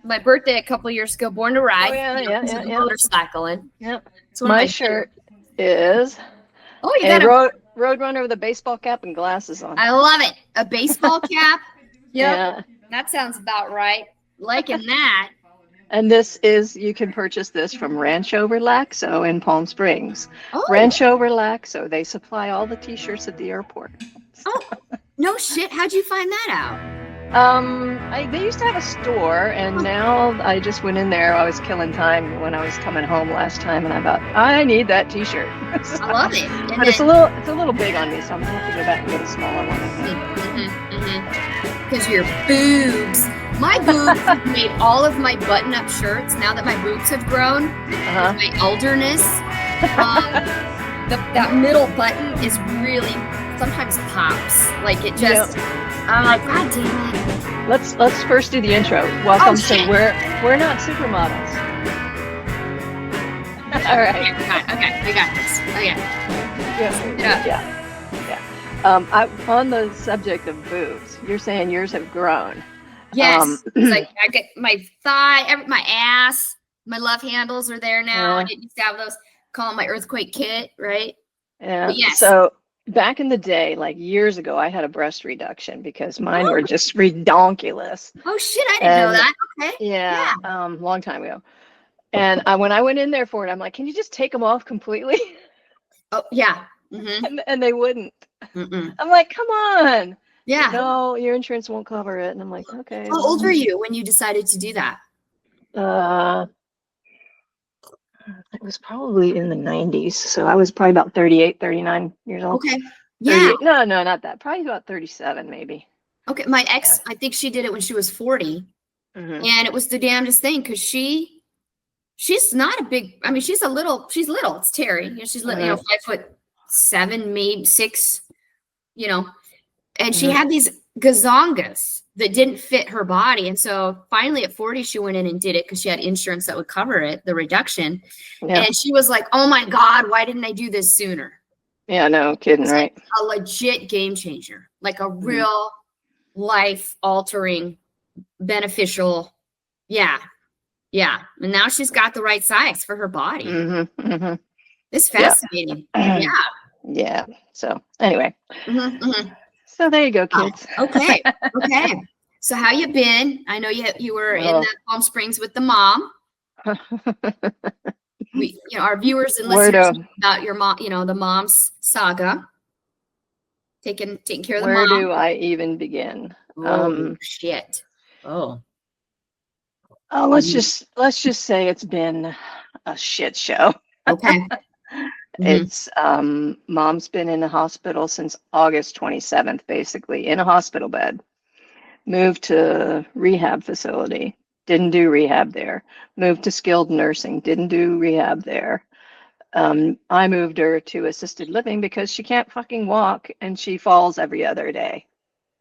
my birthday a couple years ago. Born to Ride. Oh yeah, You know, yeah, 'cause yeah, of the yeah. motorcycling. Yep. It's one of My my shirt is Oh, you a got a. roadrunner with a baseball cap and glasses on. I love it. A baseball cap. Yep. Yeah. That sounds about right. Liking that. And this is, you can purchase this from Rancho Relaxo in Palm Springs. Oh. Rancho Relaxo, they supply all the t-shirts at the airport. Oh. No shit. How'd you find that out? They used to have a store, and now I just went in there. I was killing time when I was coming home last time, and I thought I need that T-shirt. So, I love it. And but it's a little big on me, so I'm gonna have to go back and get a smaller one. Because your boobs. My boobs have made all of my button-up shirts. Now that my boobs have grown, my olderness, that middle button is really sometimes pops. Like it just. I'm like, God damn it. Let's first do the intro. Welcome to We're Not Supermodels. All right. Okay, we got this. Okay. Yeah. On the subject of boobs, you're saying yours have grown. Yes. It's like I get my thigh, my ass, my love handles are there now. I didn't used to have those. Call them my earthquake kit, right? Yeah. But yes. So back in the day, like years ago, I had a breast reduction because mine were just redonkulous. Oh shit, I didn't know that. Okay. Yeah. Long time ago. And when I went in there for it, I'm like, can you just take them off completely? Oh yeah. Mm-hmm. And they wouldn't. Mm-mm. I'm like, come on. Yeah. No, your insurance won't cover it. And I'm like, okay. How old were you when you decided to do that? It was probably in the 90s. So I was probably about 38, 39 years old. Okay. Yeah. No, not that. Probably about 37, maybe. Okay. My ex, I think she did it when she was 40. Mm-hmm. And it was the damnedest thing because she's not a big, I mean, she's little. It's Terry. She's little, 5'7", maybe 6, and she had these gazongas that didn't fit her body. And so finally at 40, she went in and did it because she had insurance that would cover it, the reduction. Yeah. And she was like, oh my God, why didn't I do this sooner? Yeah, no kidding, right? Like a legit game changer, like a real life altering, beneficial. Yeah. Yeah. And now she's got the right size for her body. It's fascinating. Yeah. Yeah. So anyway. So there you go, kids. Okay. So how you been? I know you were in the Palm Springs with the mom. Our viewers and listeners know about your mom, the mom's saga. Taking care of the mom. Where do I even begin? Oh shit. Oh. Oh, let's just say it's been a shit show. Okay. It's mom's been in the hospital since August 27th, basically in a hospital bed. Moved to rehab facility, didn't do rehab there. Moved to skilled nursing, didn't do rehab there. I moved her to assisted living because she can't fucking walk and she falls every other day.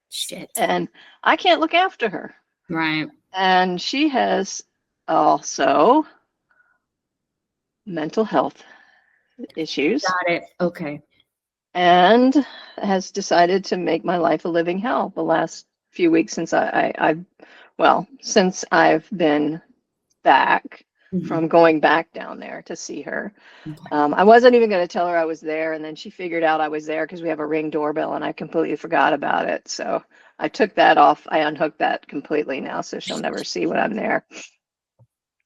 Shit. And I can't look after her. Right. And she has also mental health issues. Got it. Okay. And has decided to make my life a living hell the last few weeks since since I've been back from going back down there to see her. I wasn't even going to tell her I was there, and then she figured out I was there because we have a Ring doorbell, and I completely forgot about it. So I took that off. I unhooked that completely now, so she'll never see when I'm there.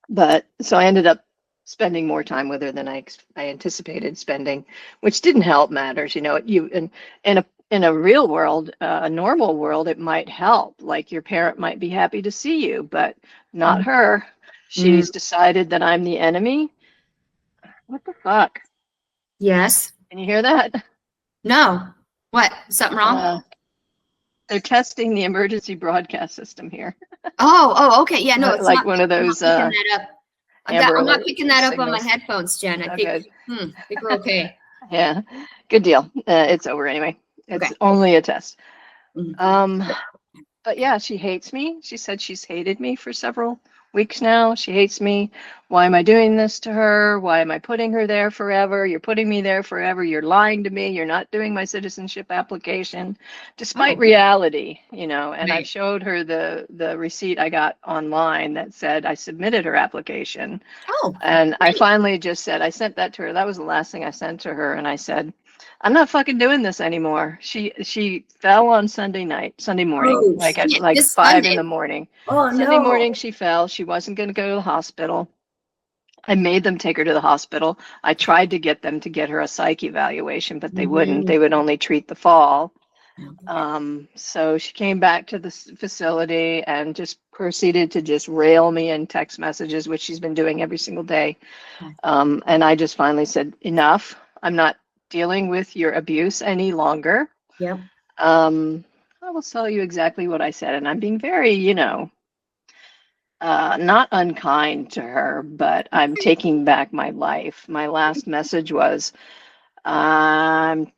But so I ended up spending more time with her than I anticipated spending, which didn't help matters. In a real world, a normal world, it might help. Like your parent might be happy to see you, but not her. She's decided that I'm the enemy. What the fuck? Yes. Can you hear that? No. What? Something wrong? They're testing the emergency broadcast system here. Oh, okay. Yeah, no, it's like not, one of those. I'm not picking that up on my headphones, Jen. I think we're okay. Yeah, good deal. It's over anyway. It's only a test. But yeah, she hates me. She said she's hated me for several weeks now. She hates me. Why am I doing this to her? Why am I putting her there forever? You're putting me there forever. You're lying to me. You're not doing my citizenship application, despite Oh, reality, you know. And I right. showed her the receipt I got online that said I submitted her application. Oh, And I great. finally just said, I sent that to her. That was the last thing I sent to her. And I said, I'm not fucking doing this anymore. She fell on Sunday morning, Oh, like at shit. like This 5 in Sunday. the morning. Oh, Sunday no. morning she fell. She wasn't going to go to the hospital. I made them take her to the hospital. I tried to get them to get her a psych evaluation, but they wouldn't. Mhm. They would only treat the fall. Okay. So she came back to the facility and just proceeded to just rail me in text messages, which she's been doing every single day. Okay. And I just finally said, enough. I'm not dealing with your abuse any longer. Yep. I will tell you exactly what I said, and I'm being very, not unkind to her, but I'm taking back my life. My last message was, I'm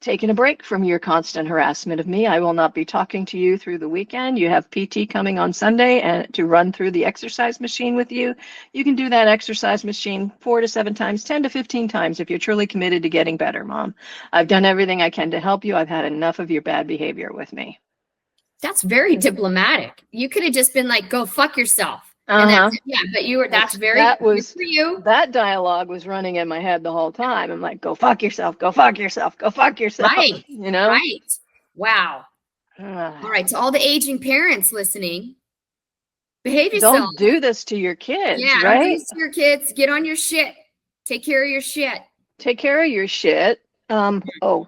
taking a break from your constant harassment of me. I will not be talking to you through the weekend. You have PT coming on Sunday and to run through the exercise machine with you. You can do that exercise machine 4 to 7 times, 10 to 15 times if you're truly committed to getting better, Mom. I've done everything I can to help you. I've had enough of your bad behavior with me. That's very diplomatic. You could have just been like, go fuck yourself. And Uh-huh. that's it. Yeah, but you were, that's very That good was for you. that dialogue was running in my head the whole time. I'm like, go fuck yourself, go fuck yourself, go fuck yourself. Right. You know? Right. Wow. All right. To all the aging parents listening, behave yourself. Don't do this to your kids, Yeah. Don't do right? this to your kids. Get on your shit. Take care of your shit. Take care of your shit. Oh,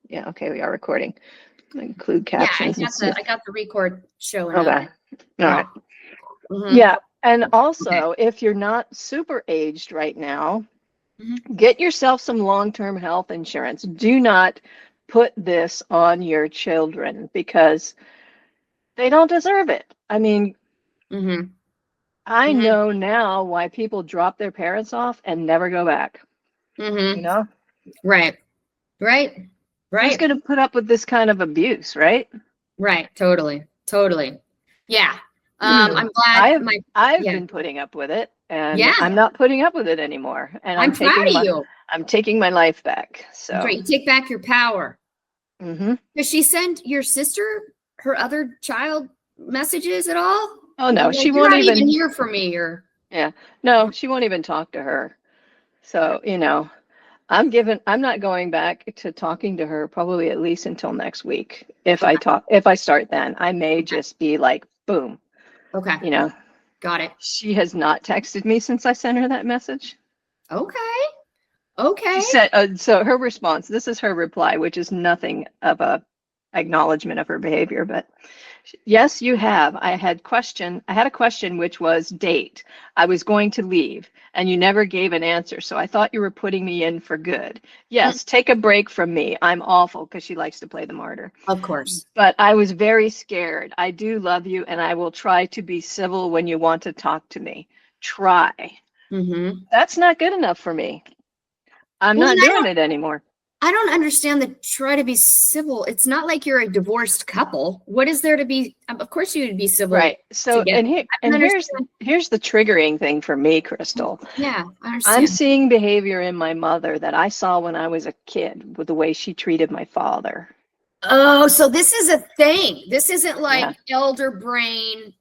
yeah, okay, we are recording. Include captions and Yeah, stuff. I got the record showing Okay. up. All right. Mhm. Yeah. And also, if you're not super aged right now, get yourself some long-term health insurance. Do not put this on your children because they don't deserve it. I mean, Mhm. I Mhm. know now why people drop their parents off and never go back. You Mhm. know? Right. Right. Who's Right. going to put up with this kind of abuse, right? Right. Totally. Totally. Yeah. I'm glad I've yeah. been putting up with it, and Yeah. I'm not putting up with it anymore. And I'm proud of you. I'm taking my life back. So That's right. You take back your power. hmm Does she send your sister her other child messages at all? Oh no, Like, she you're won't not even even. here for me, or Yeah, no, she won't even talk to her. So I'm not going back to talking to her probably at least until next week. If I start then, I may just be like, boom, okay. you know. Got it. She has not texted me since I sent her that message. Okay. She Okay. said, so her response, this is her reply, which is nothing of a acknowledgement of her behavior, but yes, you have. I had a question which was date. I was going to leave and you never gave an answer. So I thought you were putting me in for good. Yes, take a break from me. I'm awful, because she likes to play the martyr. Of course. But I was very scared. I do love you and I will try to be civil when you want to talk to me. Try. Mm-hmm. That's not good enough for me. I'm Well, not doing it anymore. I don't understand the try to be civil. It's not like you're a divorced couple. What is there to be? Of course, you would be civil. Right. So, together. here's the triggering thing for me, Crystal. Yeah, I understand. I'm seeing behavior in my mother that I saw when I was a kid with the way she treated my father. Oh, so this is a thing. This isn't like elder brain,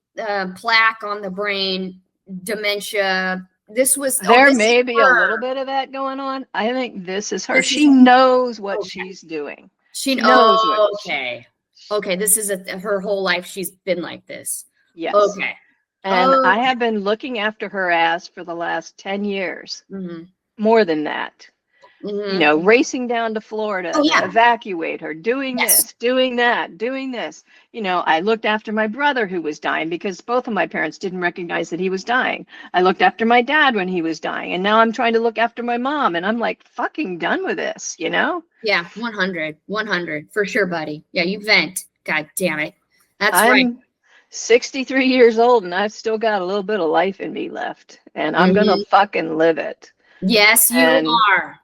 plaque on the brain, dementia. There may be a little bit of that going on. I think this is her. She knows what she's doing. She knows. Okay. This is her whole life. She's been like this. Yes. Okay. And I have been looking after her ass for the last 10 years. Mm-hmm. More than that. Mm-hmm. Racing down to Florida to evacuate her, doing this, doing that, doing this. I looked after my brother who was dying because both of my parents didn't recognize that he was dying. I looked after my dad when he was dying, and now I'm trying to look after my mom, and I'm like fucking done with this, Yeah, 100 for sure, buddy. Yeah, you vent. God damn it. I'm 63 years old, and I've still got a little bit of life in me left, and I'm gonna fucking live it. Yes, you are.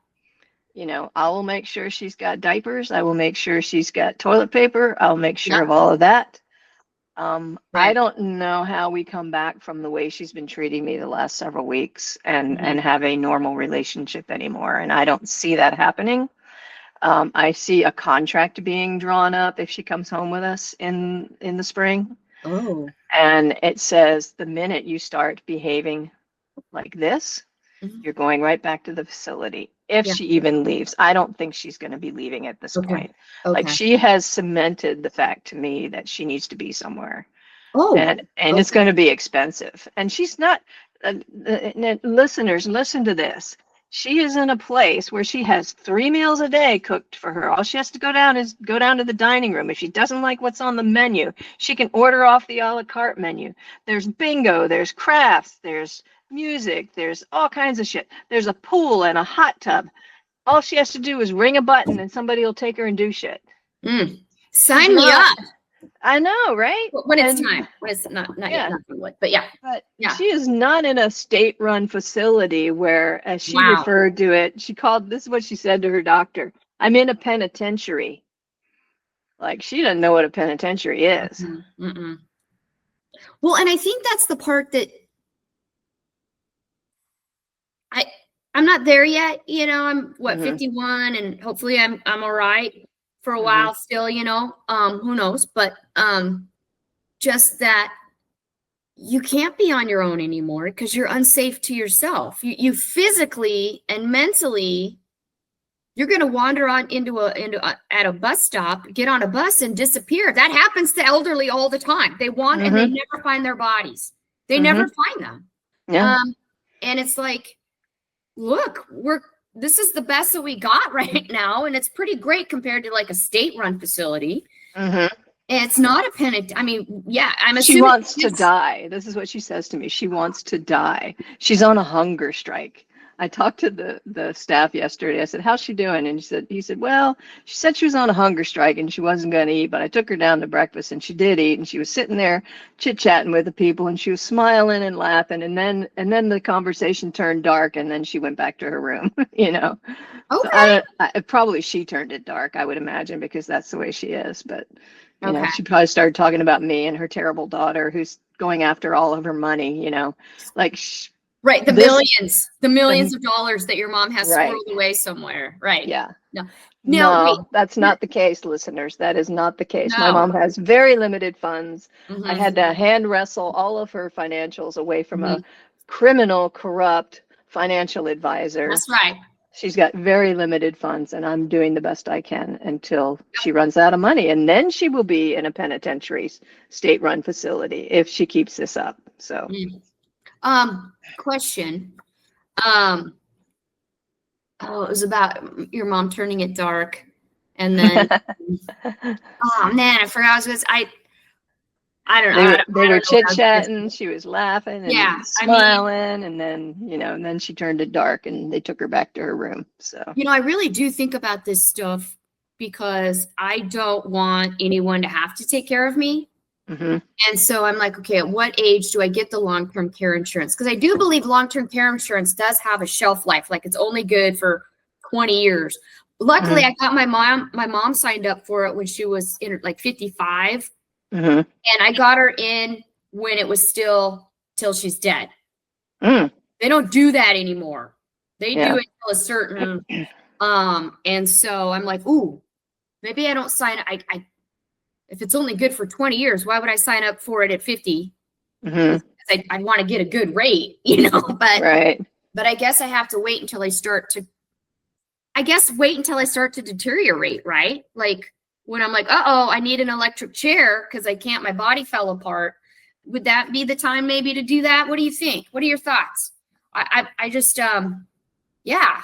I will make sure she's got diapers. I will make sure she's got toilet paper. I'll make sure of all of that. I Right. don't know how we come back from the way she's been treating me the last several weeks and Mhm. have a normal relationship anymore. And I don't see that happening. I see a contract being drawn up if she comes home with us in the spring. Oh. And it says the minute you start behaving like this, Mhm. you're going right back to the facility. If Yeah. she even leaves, I don't think she's going to be leaving at this Okay. point. Like Okay. she has cemented the fact to me that she needs to be somewhere, Oh. and Okay. it's going to be expensive. And she's not. Listeners, listen to this. She is in a place where she has 3 meals a day cooked for her. All she has to go down is go down to the dining room. If she doesn't like what's on the menu, she can order off the a la carte menu. There's bingo, there's crafts, there's music, there's all kinds of shit. There's a pool and a hot tub. All she has to do is ring a button and somebody will take her and do shit. Mm. She's Sign me not, up I know, right? when it's And time. When it's not yet, yeah, not wood, but yeah. but Yeah. she is not in a state-run facility where, as she Wow. referred to it, she called, this is what she said to her doctor, I'm in a penitentiary. Like, she doesn't know what a penitentiary is. Mm-mm. Well, and I think that's the part that I'm not there yet. You know, I'm what, 51, and hopefully I'm all right for a while still, you know. Who knows? But just that you can't be on your own anymore because you're unsafe to yourself. You physically and mentally, you're going to wander on at a bus stop, get on a bus and disappear. That happens to elderly all the time. They want and they never find their bodies. They never find them. Yeah. And it's like, look, this is the best that we got right now, and it's pretty great compared to like a state-run facility. And it's not a penitent. I mean, yeah, I'm assuming she wants to die. This is what she says to me. She wants to die. She's on a hunger strike. I talked to the staff yesterday. I said, how's she doing? And he said, well, she said she was on a hunger strike and she wasn't going to eat, but I took her down to breakfast and she did eat, and she was sitting there chit-chatting with the people and she was smiling and laughing, and then the conversation turned dark and then she went back to her room, you know. Okay. So probably she turned it dark, I would imagine, because that's the way she is, but you know, Okay. she probably started talking about me and her terrible daughter who's going after all of her money, you know, like right. The millions of dollars that your mom has right. squirreled away somewhere. Right. Yeah. No, wait. No, that's not the case, listeners. That is not the case. My No. mom has very limited funds. Mhm. I had to hand wrestle all of her financials away from Mhm. a criminal, corrupt financial advisor. That's right. She's got very limited funds, and I'm doing the best I can until she runs out of money. And then she will be in a penitentiary, state-run facility if she keeps this up. So, question. Oh, it was about your mom turning it dark, and then oh man, I forgot. I don't know. They were chit-chatting. She was laughing and smiling, and then, you know, and then she turned it dark and they took her back to her room. So, you know, I really do think about this stuff because I don't want anyone to have to take care of me. And so I'm like, okay, at what age do I get the long-term care insurance? Because I do believe long-term care insurance does have a shelf life. Like it's only good for 20 years. Luckily, I got my mom signed up for it when she was in like 55. And I got her in when it was still till she's dead. They don't do that anymore. They do it till a certain, and so I'm like, ooh, maybe I don't sign. If it's only good for 20 years, why would I sign up for it at 50? I want to get a good rate, you know, but I guess I have to wait until I start to deteriorate, right? Like when I'm like, I need an electric chair because my body fell apart. Would that be the time maybe to do that? What do you think? What are your thoughts? I just, yeah.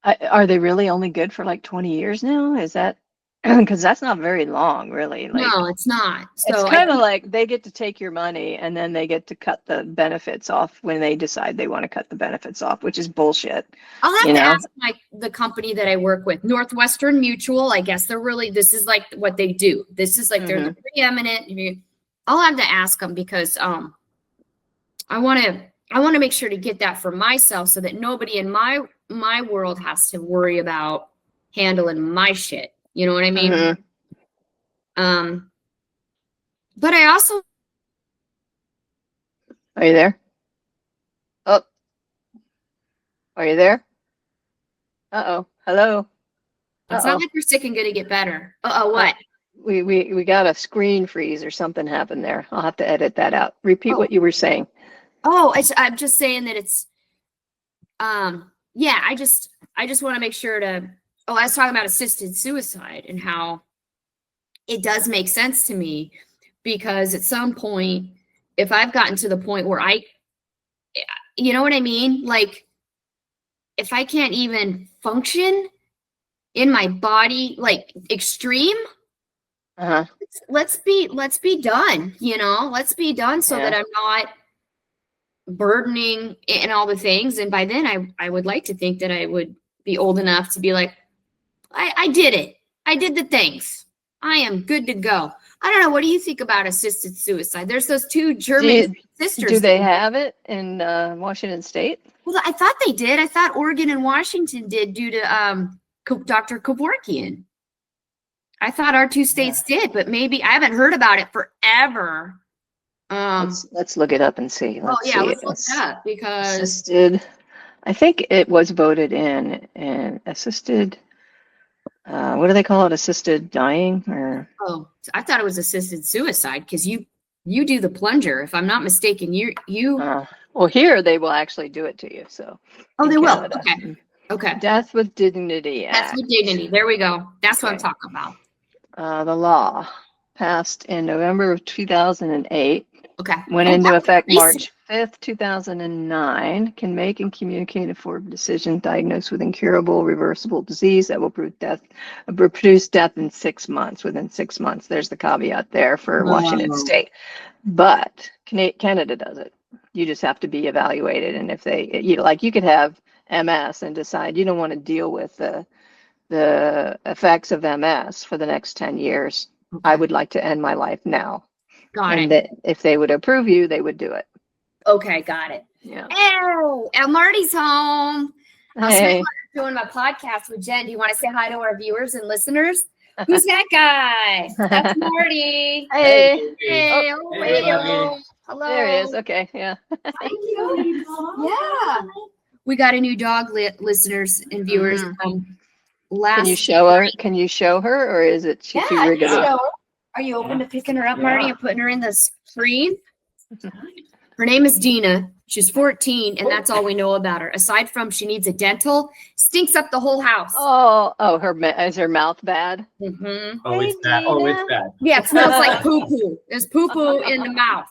Are they really only good for like 20 years now? Is that, because that's not very long, really. Like, no, it's not. So it's kind of like they get to take your money and then they get to cut the benefits off when they decide they want to cut the benefits off, which is bullshit. I'll have to ask the company that I work with, Northwestern Mutual. I guess this is like what they do. This is like they're the preeminent. I'll have to ask them because I want to make sure to get that for myself so that nobody in my world has to worry about handling my shit. You know what I mean? but I also, Are you there? Oh, are you there? Uh-oh. Hello. it's Uh-oh. not like we're sick and gonna get better. Uh-oh, what? We got a screen freeze or something happened there. I'll have to edit that out. Repeat Oh. what you were saying. Oh, I'm just saying that it's, yeah, I just want to make sure to, I was talking about assisted suicide and how it does make sense to me, because at some point, if I've gotten to the point where you know what I mean? Like, if I can't even function in my body, like extreme, Uh-huh. let's be done, let's be done so that Yeah. I'm not burdening and all the things. And by then I would like to think that I would be old enough to be like, I did it. I did the things. I am good to go. I don't know. What do you think about assisted suicide? There's those two German sisters. Do they have it in Washington State? Well, I thought they did. I thought Oregon and Washington did due to Dr. Kevorkian. I thought our two states did, but maybe I haven't heard about it forever. Let's look it up and see. Let's look it up, because assisted. I think it was voted in and assisted. What do they call it? Assisted dying, or? Oh, I thought it was assisted suicide, because you do the plunger. If I'm not mistaken, you. Well, here they will actually do it to you. So. Oh, they will. Canada. Okay. Okay. Death with Dignity Act. Death with Dignity. There we go. That's what I'm talking about. The law passed in November of 2008. Okay. Went into effect March 5th, 2009. Can make and communicate an informed decision diagnosed with incurable, reversible disease that will produce death in 6 months. Within 6 months. There's the caveat there for Washington State. But Canada does it. You just have to be evaluated, and if you could have MS and decide you don't want to deal with the effects of MS for the next 10 years. Okay. I would like to end my life now. Got it. That if they would approve you, they would do it. Okay, got it. Yeah. Oh, and Marty's home. Hey. I'm doing my podcast with Jen. Do you want to say hi to our viewers and listeners? Who's that guy? That's Marty. Hey. Hey. Oh, hello. There he is. Okay. Yeah. Thank you. Yeah. We got a new dog, listeners and viewers. Can you show her? Can you show her, or is it too rigid? Are you open to picking her up, Marty, and putting her in the screen? Her name is Dina. She's 14, and that's all we know about her. Aside from she needs a dental, stinks up the whole house. Oh, is her mouth bad? Mm-hmm. Oh, it's bad. Oh, it's bad. Yeah, it smells like poo-poo. There's poo-poo in the mouth.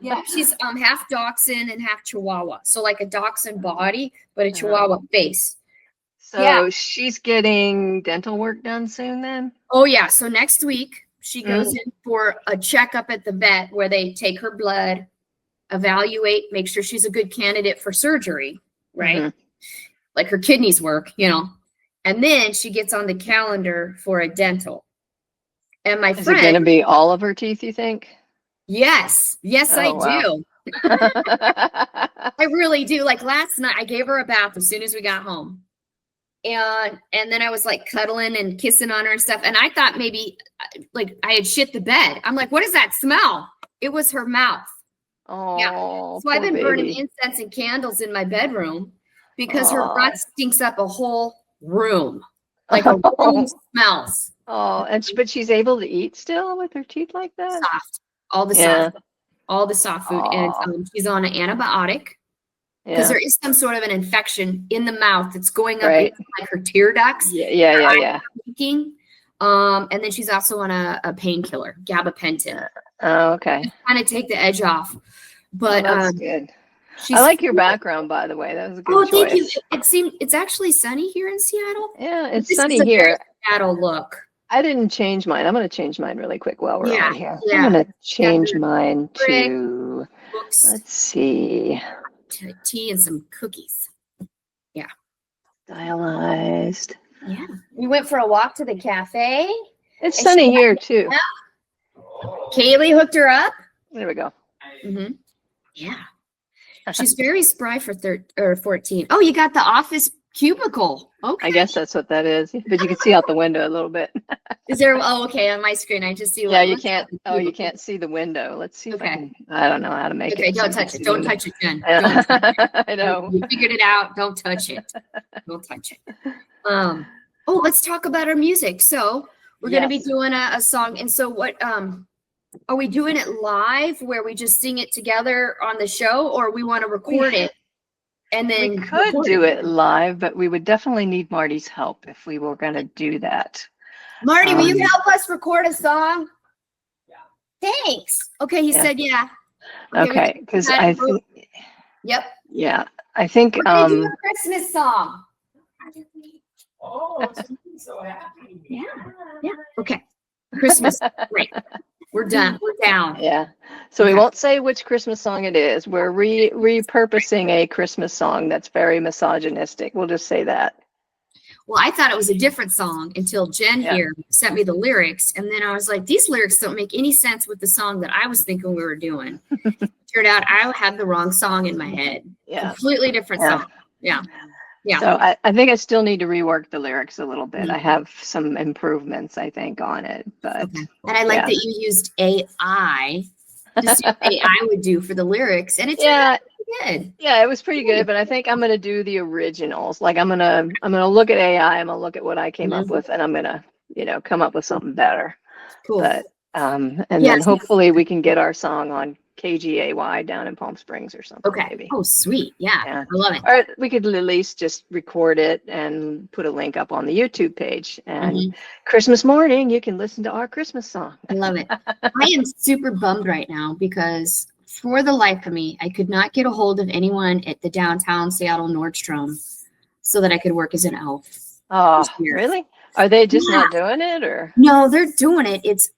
Yeah, she's half Dachshund and half Chihuahua. So like a Dachshund body, but a Chihuahua face. So she's getting dental work done soon then? Oh, yeah. So next week, she goes in for a checkup at the vet where they take her blood, evaluate, make sure she's a good candidate for surgery, right? Mm-hmm. Like her kidneys work, And then she gets on the calendar for a dental. And my friend. Is it going to be all of her teeth, you think? Yes. Yes, I do. I really do. Like last night, I gave her a bath as soon as we got home. And then I was like cuddling and kissing on her and stuff. And I thought maybe like I had shit the bed. I'm like, what is that smell? It was her mouth. Oh, yeah. So I've been burning incense and candles in my bedroom because her breath stinks up a whole room. Like a room smells. Oh, but she's able to eat still with her teeth like that? Soft. All the soft food. And she's on an antibiotic. Because there is some sort of an infection in the mouth that's going up into like her tear ducts. Yeah. Leaking. And then she's also on a painkiller, gabapentin. Oh, okay. Kind of take the edge off. But that's good. I like your background, by the way. That was a good choice. Thank you. It's actually sunny here in Seattle. Yeah, it's sunny here. Seattle look. I didn't change mine. I'm going to change mine really quick while we're on here. Yeah. I'm going to change mine to, books. Let's see. Tea and some cookies. Yeah. Stylized. Yeah. We went for a walk to the cafe. It's sunny here too. Kaylee hooked her up. There we go. Mm-hmm. Yeah. She's very spry for 14. Oh, you got the office Cubicle. Okay. I guess that's what that is. But you can see out the window a little bit. Is there? Oh, okay. On my screen, I just see. Yeah, like, you let's can't. go Oh, you cubicle. can't see the window. Let's see if I Okay. can. I don't know how to make Okay, it. so don't you can touch see it. the Don't window. touch it, Jen. Don't touch it. I know. You figured it out. Don't touch it. Don't touch it. Oh, let's talk about our music. So we're going to be Yes. doing a song. And so what, are we doing it live where we just sing it together on the show, or we want to record it and then We could record do it live, but we would definitely need Marty's help if we were going to do that. Marty, will you help us record a song? Yeah. Thanks. Okay. He Yeah. said, yeah. Okay, because I think. Yep. Yeah, I think. We're gonna do a Christmas song. Oh, I'm so happy. Yeah. Yeah. Okay. Christmas. Great. We're done. We're down. Yeah. So we Okay. won't say which Christmas song it is. We're repurposing a Christmas song that's very misogynistic. We'll just say that. Well, I thought it was a different song until Jen Yeah. here sent me the lyrics. And then I was like, these lyrics don't make any sense with the song that I was thinking we were doing. Turned out I had the wrong song in my head. Yeah. Completely different Yeah. song. Yeah. Yeah. So I think I still need to rework the lyrics a little bit. I Mhm. have some improvements, I think, on it. But Okay. And I like Yeah. that you used AI to see what AI would do for the lyrics. And it's yeah, good. yeah, it was pretty good. But I think I'm gonna do the originals. Like I'm gonna look at AI. I'm gonna look at what I came up Mhm. with, and I'm gonna come up with something better. Cool. But and then Yes. hopefully we can get our song on KGAY down in Palm Springs or something. Okay. Maybe. Oh, sweet. Yeah. Yeah. I love it. Or we could at least just record it and put a link up on the YouTube page. And Mhm. Christmas morning, you can listen to our Christmas song. I love it. I am super bummed right now because for the life of me, I could not get a hold of anyone at the downtown Seattle Nordstrom so that I could work as an elf. Oh, year. really? Are they just Yeah. not doing it, or? No, they're doing it. It's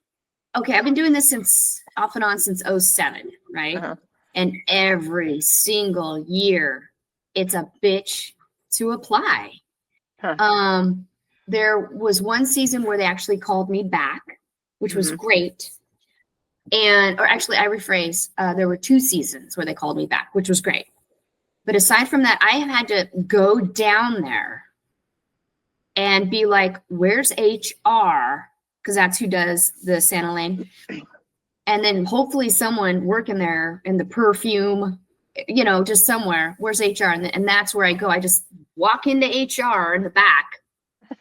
okay. I've been doing this since off and on since 07, right? Uh-huh. And every single year, it's a bitch to apply. Huh. There was one season where they actually called me back, which was Mhm. great. Or actually, I rephrase, there were 2 seasons where they called me back, which was great. But aside from that, I have had to go down there and be like, where's HR? Because that's who does the Santa Lane. And then hopefully someone working there in the perfume, just somewhere. Where's HR? And that's where I go. I just walk into HR in the back.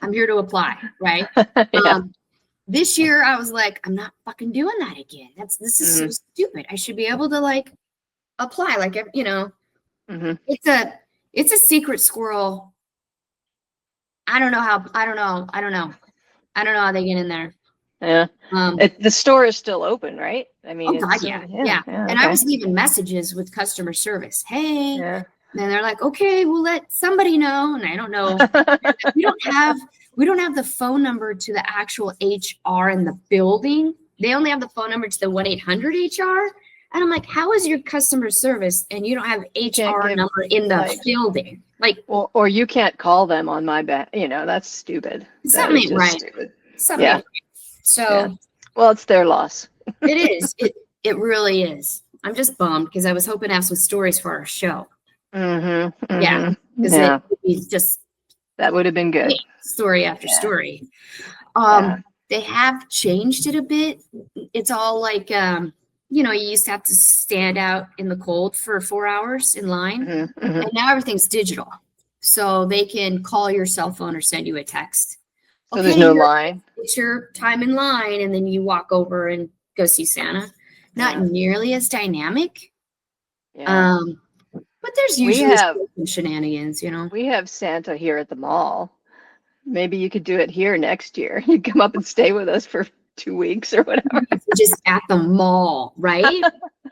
I'm here to apply, right? Yeah. This year I was like, I'm not fucking doing that again. This is so stupid. I should be able to apply. Mhm. It's a secret squirrel. I don't know how they get in there. Yeah. The store is still open, right? I mean, Oh God, it's, yeah. And I okay. was leaving messages with customer service. Hey, Yeah. and they're like, okay, we'll let somebody know. And I don't know. we don't have the phone number to the actual HR in the building. They only have the phone number to the 1-800-HR. And I'm like, how is your customer service and you don't have HR give, number in the building? Or you can't call them on my back. That's stupid. Something ain't right. Stupid. Something Yeah. ain't right. So Yeah. Well, it's their loss. it is. It really is. I'm just bummed because I was hoping to have some stories for our show. Mm-hmm. Yeah. Because Yeah. it would be just That would have been good. story after story. Yeah. They have changed it a bit. It's all like, you used to have to stand out in the cold for 4 hours in line. Mhm, mhm. And now everything's digital. So they can call your cell phone or send you a text. So there's no you're- line. It's your time in line, and then you walk over and go see Santa. Not Yeah. nearly as dynamic. Yeah. But there's We usually have- some shenanigans, We have Santa here at the mall. Maybe you could do it here next year. You come up and stay with us for 2 weeks or whatever. just at the mall, right?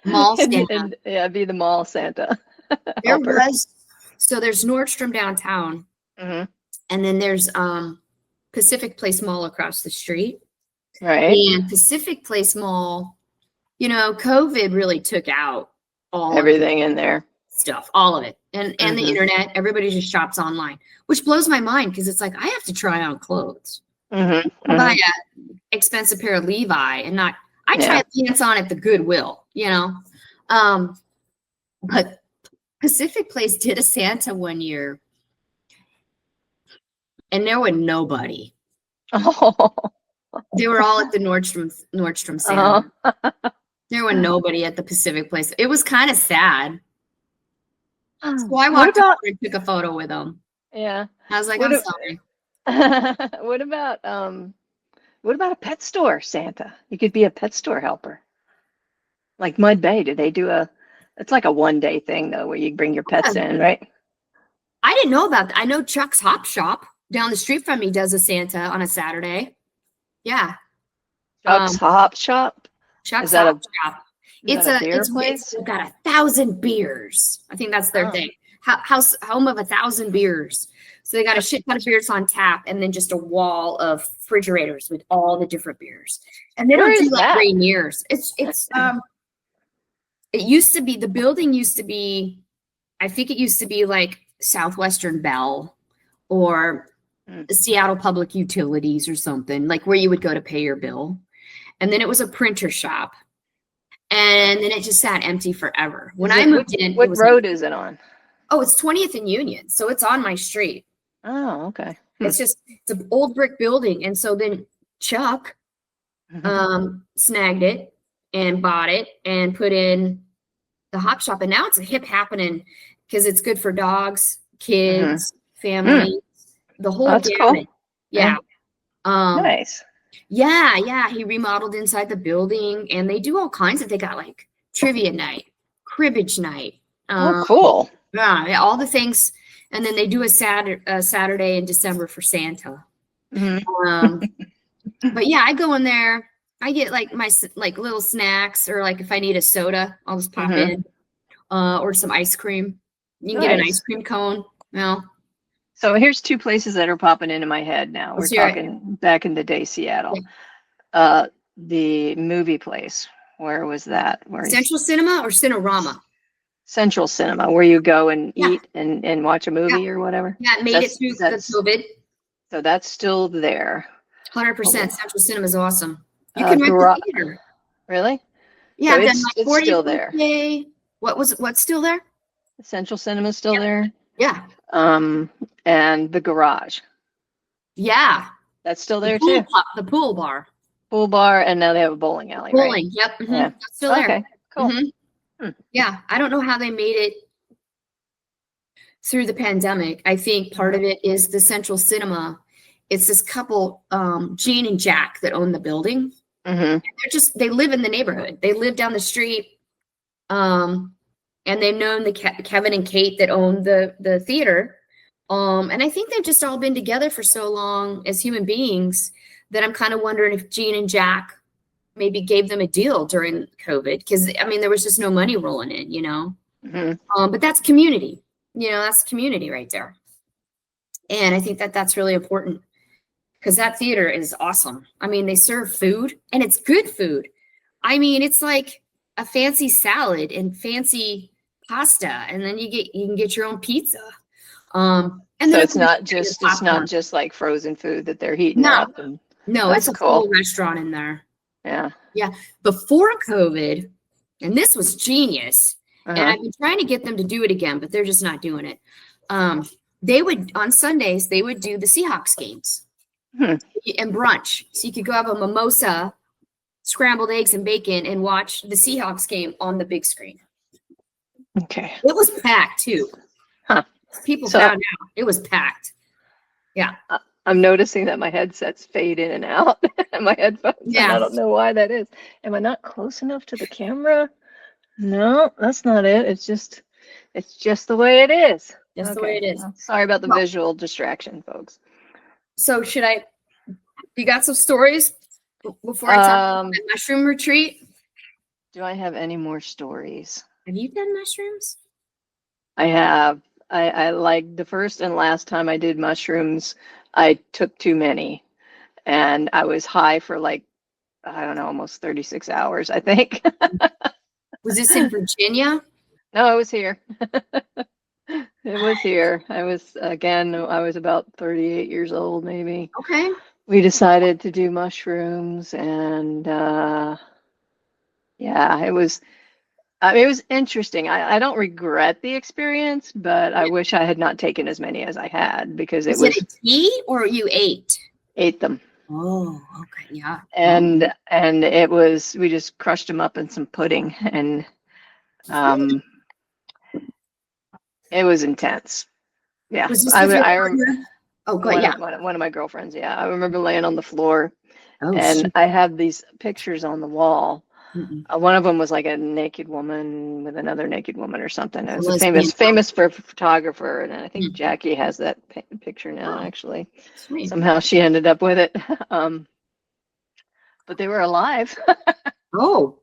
Mall Santa. And, yeah, be the mall Santa. There helper. there's Nordstrom downtown, Mhm. and then there's Pacific Place Mall across the street. Right. And Pacific Place Mall, COVID really took out all Everything in there. stuff, all of it, and the Mhm. internet. Everybody just shops online, which blows my mind because it's like I have to try on clothes. Mm-hmm. I buy a expensive pair of Levi and not. I try pants on at the Goodwill, But Pacific Place did a Santa one year, and there were nobody. Oh. They were all at the Nordstrom Center. Oh. There were nobody at the Pacific Place. It was kind of sad. So I What walked about, over and took a photo with them. yeah. I was like, What I'm a- sorry. What about a pet store, Santa? You could be a pet store helper. Like Mud Bay, do they do it's like a 1-day thing though, where you bring your pets in, right? I didn't know about that. I know Chuck's Hop Shop down the street from me does a Santa on a Saturday. Yeah. Chuck's Hop Shop? Chuck's Is that Hop Shop. Is that a beer place? They've got 1,000 beers. I think that's their Oh. thing. Home of 1,000 beers. So they got a shit ton of beers on tap, and then just a wall of refrigerators with all the different beers. And they Where don't do is like that? Rainiers. It used to be, the building used to be, I think it used to be like Southwestern Bell or the Seattle Public Utilities or something, like where you would go to pay your bill. And then it was a printer shop. And then it just sat empty forever. When I moved in, What it was road is it on? it's 20th and Union. So it's on my street. Oh, okay. It's an old brick building. And so then Chuck snagged it and bought it and put in the hop shop. And now it's a hip happening because it's good for dogs, kids, families, the whole That's gamut. cool. Yeah. Nice. Yeah. He remodeled inside the building and they do all kinds of, they got like trivia night, cribbage night. Oh, cool. Yeah, all the things. And then they do a Saturday in December for Santa. But yeah, I go in there. I get like my little snacks, or like if I need a soda, I'll just pop in, or some ice cream. You can get an ice cream cone. Well, so here's 2 places that are popping into my head now. We're Let's hear it. talking back in the day, Seattle. The movie place. Where was that? Central Cinema or Cinerama? Central Cinema, where you go and Yeah. eat and watch a movie or whatever. Yeah, it made it through the COVID. So that's still there. 100%. Central Cinema is awesome. You Uh, can rent Gara- the theater. Really? Yeah, So I've done it's like 40 still there. What's still there? Central Cinema's still there. Yeah. And the garage. Yeah. That's still there too. The pool bar. Pool bar, and now they have a bowling alley, right? Bowling. Yep. Mhm. Yeah. That's still there. Okay, cool. Mhm. Yeah, I don't know how they made it through the pandemic. I think part of it is the Central Cinema. It's this couple, Gene and Jack, that own the building. They live in the neighborhood. They live down the street. And they've known the Kevin and Kate that own the theater. And I think they've just all been together for so long as human beings that I'm kind of wondering if Gene and Jack maybe gave them a deal during COVID, because I mean there was just no money rolling in, you know. But that's community, that's community right there. And I think that that's really important because that theater is awesome. I mean, they serve food and it's good food. I mean, it's like a fancy salad and fancy pasta, and then you can get your own pizza. And So then it's not just like frozen food that they're heating No. up. No, That's it's a cool. full restaurant in there. Yeah. Before COVID, and this was genius, and Uh-huh. I've been trying to get them to do it again, but they're just not doing it. They would, on Sundays, they would do the Seahawks games and brunch. So you could go have a mimosa, scrambled eggs and bacon, and watch the Seahawks game on the big screen. Okay. It was packed too. Huh. People So- found out it was packed. I'm noticing that my headsets fade in and out and my headphones. Yeah. And I don't know why that is. Am I not close enough to the camera? No, that's not it. It's just the way it is. Just the way it is. Well, sorry about the Well- visual distraction, folks. So you got some stories before I talk about my mushroom retreat? Do I have any more stories? Have you done mushrooms? I have. I like the first and last time I did mushrooms, I took too many and I was high for like, I don't know, almost 36 hours, I think. Was this in Virginia? No, I was here. It was here. I was about 38 years old, maybe. Okay. We decided to do mushrooms and yeah, It was interesting. I don't regret the experience, but I wish I had not taken as many as I had because it Is it was a tea or you ate? ate them. Oh, okay, yeah. And it was, we just crushed them up in some pudding, and it was intense. Yeah, Was this with your I partner? Oh, good. Yeah. one of my girlfriends. Yeah, I remember laying on the floor, Oh, and shit. I have these pictures on the wall. Mm-mm. One of them was like a naked woman with another naked woman or something. It was a Lesbian. famous for photographer, and I think Mm. Jackie has that picture now. Oh, Actually, sweet. somehow she ended up with it. But they were alive. Oh,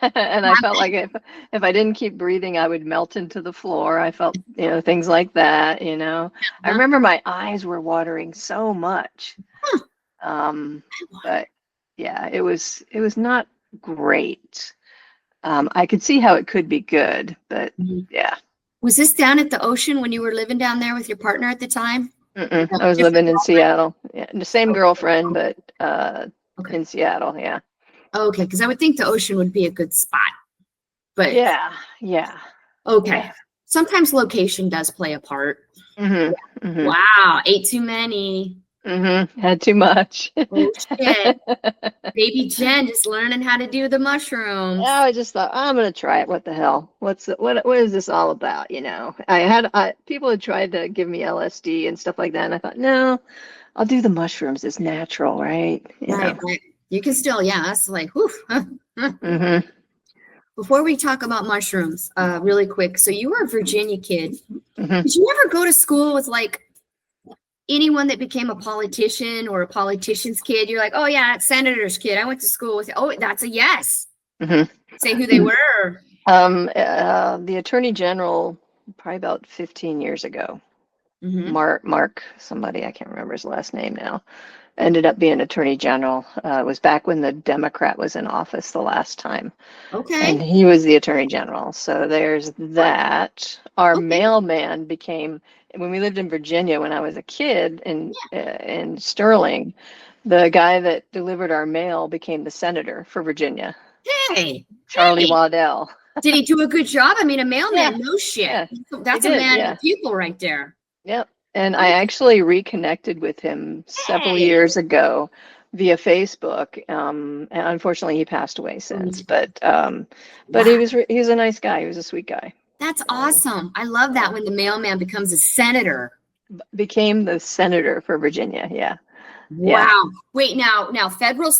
And I felt like if I didn't keep breathing, I would melt into the floor. I felt, things like that, I huh. remember my eyes were watering so much. But yeah, it was not great. I could see how it could be good, but Mhm. yeah. Was this down at the ocean when you were living down there with your partner at the time? I No, was different living in girlfriend? Seattle. Yeah, the same Okay. girlfriend, but Okay. in Seattle. Yeah. Okay, because I would think the ocean would be a good spot. But Yeah. Yeah. okay. Yeah. Sometimes location does play a part. Wow, ate too many. Had too much. Oh shit. Baby Jen just learning how to do the mushrooms. I just thought, I'm gonna try it. What the hell? What is this all about? People had tried to give me LSD and stuff like that, and I thought, no, I'll do the mushrooms. It's natural, right? Right. You can still, yeah, that's like, whew. Mm-hmm. Before we talk about mushrooms, really quick. So you were a Virginia kid. Mm-hmm. Did you ever go to school with like anyone that became a politician or a politician's kid? You're like, oh yeah, that's senator's kid. I went to school with. Oh, that's a yes. Mm-hmm. Say who they were. The Attorney General, probably about 15 years ago, Mhm. Mark, somebody, I can't remember his last name now, ended up being Attorney General. It was back when the Democrat was in office the last time. Okay. And he was the Attorney General. So there's that. Our Okay. mailman became, when we lived in Virginia when I was a kid in Sterling, the guy that delivered our mail became the senator for Virginia, Hey. Charlie Hey. Waddell. Did he do a good job? I mean, a mailman, Yeah. no shit. Yeah, That's he a did, man yeah. of the people right there. Yep. And I actually reconnected with him several Hey. years ago via Facebook. And unfortunately he passed away since, but Wow. he was a nice guy. He was a sweet guy. That's awesome. I love that when the mailman becomes a senator. Became the senator for Virginia. Yeah. Wow. Yeah. Wait, now federal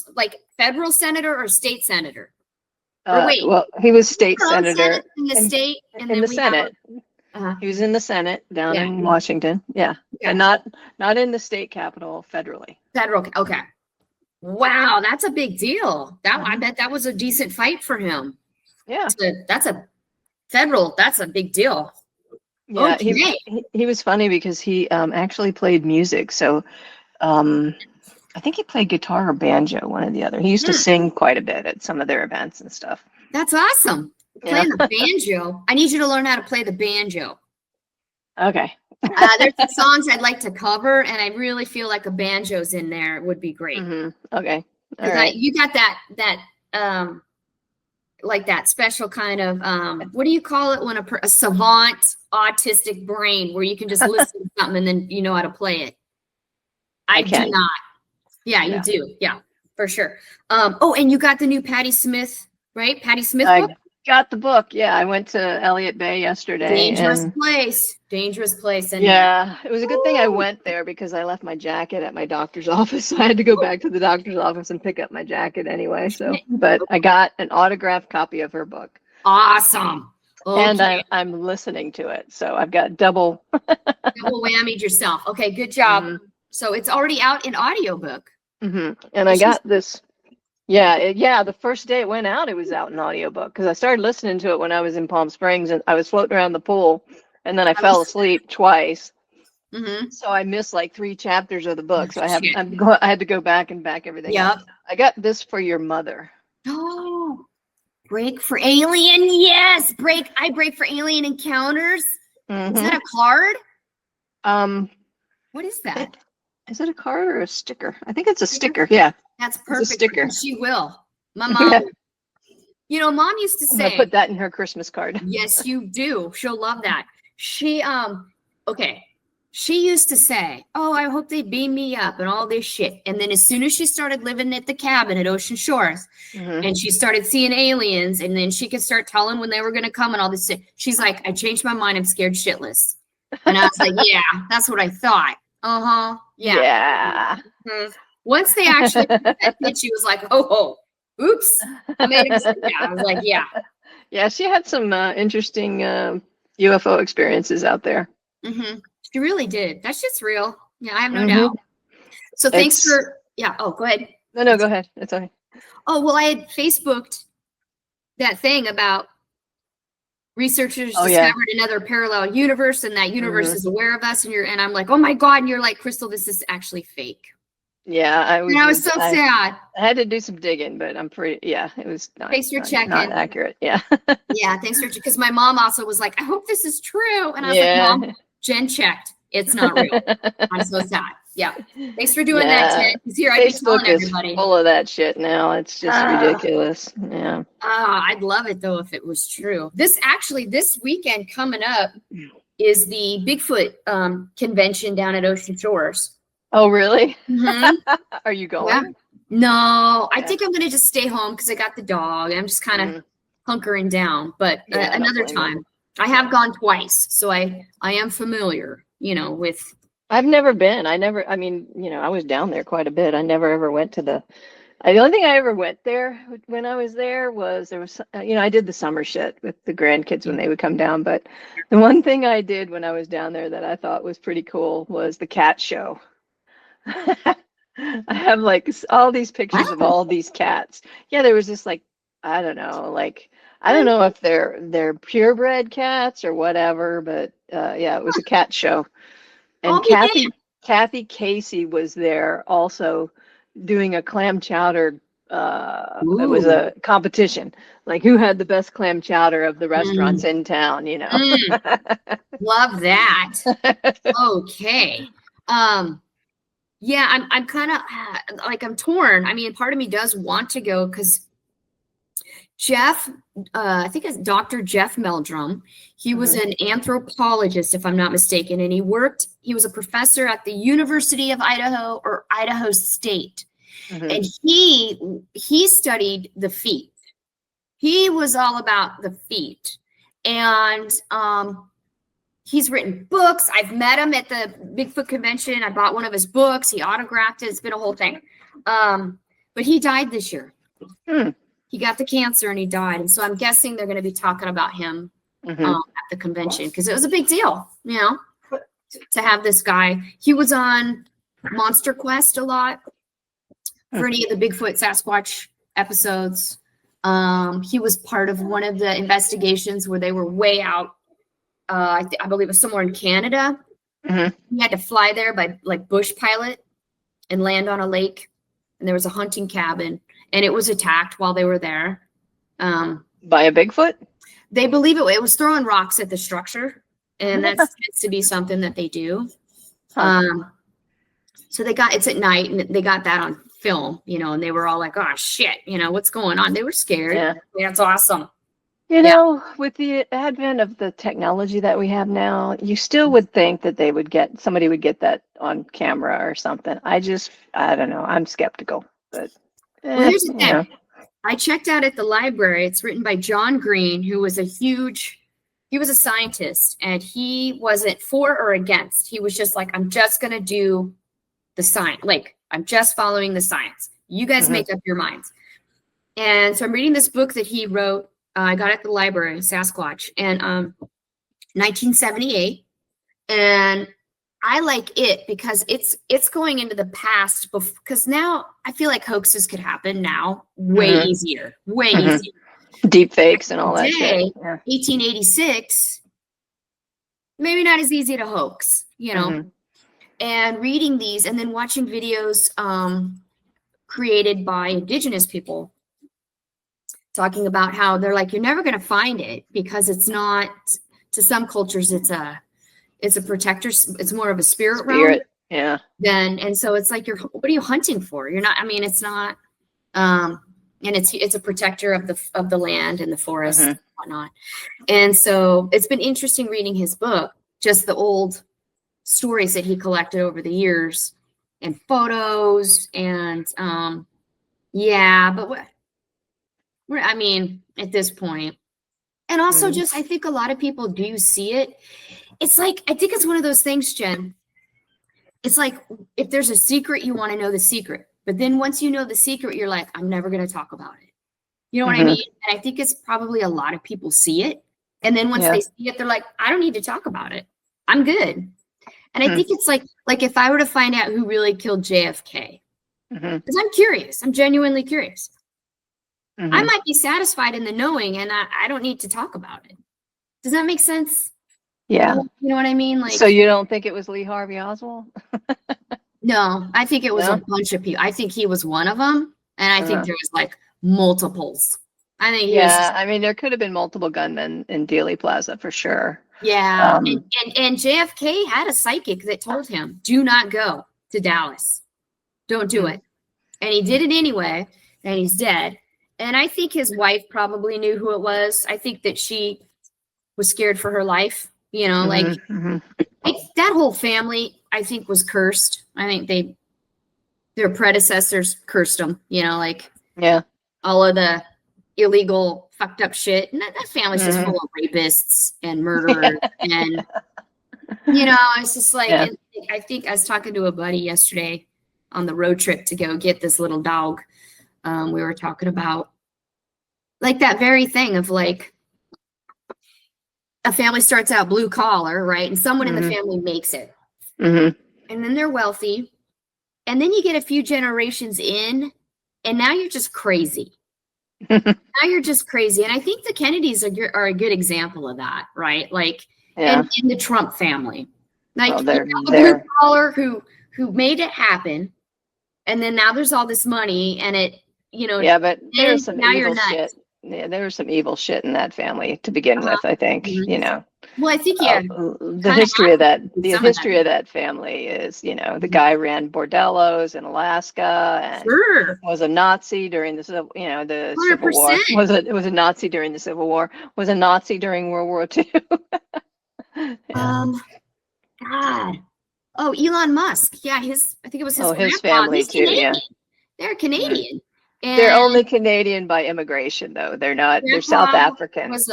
senator or state senator? Or wait, Well, he was state our own senator Senate in the state, and in then the we have Senate. He was in the Senate down Yeah. in Washington. Yeah. Yeah. And not in the state capitol federally. federal. Okay. Wow, that's a big deal. I bet that was a decent fight for him. Yeah. That's a federal. That's a big deal. Yeah, Okay. he was funny because he actually played music. So I think he played guitar or banjo, one or the other. He used to sing quite a bit at some of their events and stuff. That's awesome. Yeah. Playing the banjo. I need you to learn how to play the banjo. Okay. There's some songs I'd like to cover, and I really feel like a banjo's in there. It would be great. Okay. All 'Cause right. you got that like that special kind of what do you call it when a savant autistic brain where you can just listen to something and then you know how to play it. I do not. Yeah, you do. Yeah, for sure. Oh, and you got the new Patti Smith, right? Patti Smith book? Got the book. Yeah, I went to Elliott Bay yesterday. Dangerous place. And yeah, it was a good thing I went there because I left my jacket at my doctor's office. So I had to go back to the doctor's office and pick up my jacket anyway. So, but I got an autographed copy of her book. Awesome. Okay. And I'm listening to it. So I've got double whammied yourself. Okay, good job. So it's already out in audiobook. And I got this. Yeah, the first day it went out, it was out in audiobook because I started listening to it when I was in Palm Springs and I was floating around the pool and then I fell asleep twice. So I missed like 3 chapters of the book. So I had to go back and back everything up. I got this for your mother. Oh, break for alien. Yes. I break for alien encounters. Is that a card? What is that? Is it a card or a sticker? I think it's a sticker. Yeah. That's perfect. It's a sticker. She will. My mom. You know, Mom used to I'm gonna say, put that in her Christmas card. yes, you do. She'll love that. Okay. She used to say, oh, I hope they beam me up and all this shit. And then as soon as she started living at the cabin at Ocean Shores Mhm. and she started seeing aliens and then she could start telling when they were going to come and all this shit, she's like, I changed my mind. I'm scared shitless. And I was like, yeah, that's what I thought. Uh-huh. Yeah. Mhm. Once they actually that kid, she was like, oh, oops. I made a mistake. Yeah, I was like, yeah. Yeah, she had some interesting UFO experiences out there. Mm-hmm. She really did. That shit's real. Yeah, I have no Mhm. doubt. So thanks It's- for, yeah. Oh, go ahead. No, go ahead. It's okay. Oh, well, I had Facebooked that thing about researchers Oh, yeah. discovered another parallel universe and that universe Mhm. is aware of us. And I'm like, oh my God. And you're like, Crystal, this is actually fake. Yeah, I was so sad. I had to do some digging, but I'm pretty. Yeah, it was not. Thanks for not checking. accurate. Yeah. Yeah, thanks for, because my mom also was like, I hope this is true. And I was Yeah. like, Mom, Jen checked. It's not real. I'm so sad. Yeah. Thanks for doing that, Jen. Because here I've been Facebook telling is everybody. full of that shit now. It's just ridiculous. Yeah. I'd love it though if it was true. This weekend coming up is the Bigfoot convention down at Ocean Shores. Oh, really? Mhm. Are you going? Yeah. No, I Yeah. think I'm gonna just stay home because I got the dog. I'm just kind of Mhm. hunkering down. But Yeah, I don't another blame you. time, I have gone twice, so I am familiar. You know, with I've never been. I mean, I was down there quite a bit. I never ever went to the only thing I ever went there when I was there was I did the summer shit with the grandkids when they would come down. But the one thing I did when I was down there that I thought was pretty cool was the cat show. I have like all these pictures of all these cats. Yeah, there was this I don't know, I don't know if they're purebred cats or whatever, but yeah, it was a cat show. And Oh, yeah. Kathy Casey was there also doing a clam chowder. It was a competition, like who had the best clam chowder of the restaurants in town. Love that. Okay. Yeah, I'm kind of I'm torn. I mean, part of me does want to go because Jeff, I think it's Dr. Jeff Meldrum. He was an anthropologist, if I'm not mistaken, and he was a professor at the University of Idaho or Idaho State. And he studied the feet. He was all about the feet. And he's written books. I've met him at the Bigfoot convention. I bought one of his books. He autographed it. It's been a whole thing. But he died this year. He got the cancer and he died. And so I'm guessing they're going to be talking about him at the convention because it was a big deal, to have this guy. He was on Monster Quest a lot for any of the Bigfoot Sasquatch episodes. He was part of one of the investigations where they were way out. I believe it was somewhere in Canada. He had to fly there by bush pilot and land on a lake. And there was a hunting cabin and it was attacked while they were there. By a Bigfoot? They believe it was throwing rocks at the structure. And that tends to be something that they do. So it's at night and they got that on film, and they were all like, oh shit, what's going on? They were scared. Yeah. That's awesome. With the advent of the technology that we have now, you still would think that somebody would get that on camera or something. I don't know. I'm skeptical, but Well, here's the thing. I checked out at the library. It's written by John Green, who was he was a scientist and he wasn't for or against. He was just like, I'm just going to do the science. I'm just following the science. You guys make up your minds. And so I'm reading this book that he wrote. I got it at the library, Sasquatch, and 1978. And I like it because it's going into the past because now I feel like hoaxes could happen now way easier. Deep fakes and all that shit. 1886, maybe not as easy to hoax, And reading these and then watching videos created by indigenous people talking about how they're like, you're never going to find it because it's not, to some cultures, it's a protector. It's more of a spirit realm. Yeah. And so it's like, what are you hunting for? You're not, I mean, it's not, and it's a protector of the land and the forest Mhm. and whatnot. And so it's been interesting reading his book, just the old stories that he collected over the years and photos and yeah, but we're I mean, at this point. And also Mhm. just I think a lot of people do see it. It's like I think it's one of those things, Jen. It's like if there's a secret, you want to know the secret. But then once you know the secret, you're like, I'm never going to talk about it. You know what I Mhm. mean? And I think it's probably a lot of people see it. And then once Yeah. they see it, they're like, I don't need to talk about it. I'm good. And I Hmm. think it's like if I were to find out who really killed JFK, Mhm. because I'm curious, I'm genuinely curious. I Mhm. might be satisfied in the knowing and I don't need to talk about it. Does that make sense? Yeah. You know what I mean? Like, So you don't think it was Lee Harvey Oswald? no, I think it was a No? bunch of people. I think he was one of them. And I think Uh-huh. there was like multiples. I think he was Yeah, just, I mean, there could have been multiple gunmen in Dealey Plaza for sure. yeah. Um, And JFK had a psychic that told him, do not go to Dallas. Don't do Hmm. it. And he did it anyway, and he's dead. And I think his wife probably knew who it was. I think that she was scared for her life. You know, like mhm. that whole family, I think, was cursed. I think their predecessors cursed them. You know, like Yeah. all of the illegal, fucked up shit. And that family's just Mhm. full of rapists and murderers. And you know, it's just like, Yeah. and I think I was talking to a buddy yesterday on the road trip to go get this little dog. We were talking about like that very thing of like a family starts out blue collar, right? And someone in the Mhm. family makes it. Mhm. And then they're wealthy. And then you get a few generations in, and now you're just crazy. Now you're just crazy. And I think the Kennedys are a good example of that, right? Like, Yeah. and in the Trump family. Like Well, you they're got the blue there. collar who made it happen. And then now there's all this money and it, you know, Yeah, but then there's some now you're evil nuts. shit. Yeah, there was some evil shit in that family to begin Uh-huh. with, I think. Mhm. You know, Well, I think yeah, the kinda history of that, do the some of history that. of that family is, you know, the Mhm. guy ran bordellos in Alaska and Sure. was a Nazi during the you know, the Civil War. 100%. Was a Nazi during the Civil War. Was a Nazi during World War II. Yeah. God. Oh, Elon Musk. Yeah, I think it was his Oh, his grandpa. family He's too. Canadian. Yeah. They're Mhm. Canadian. They're And only Canadian by immigration, though. They're not. They're South grandpa African. was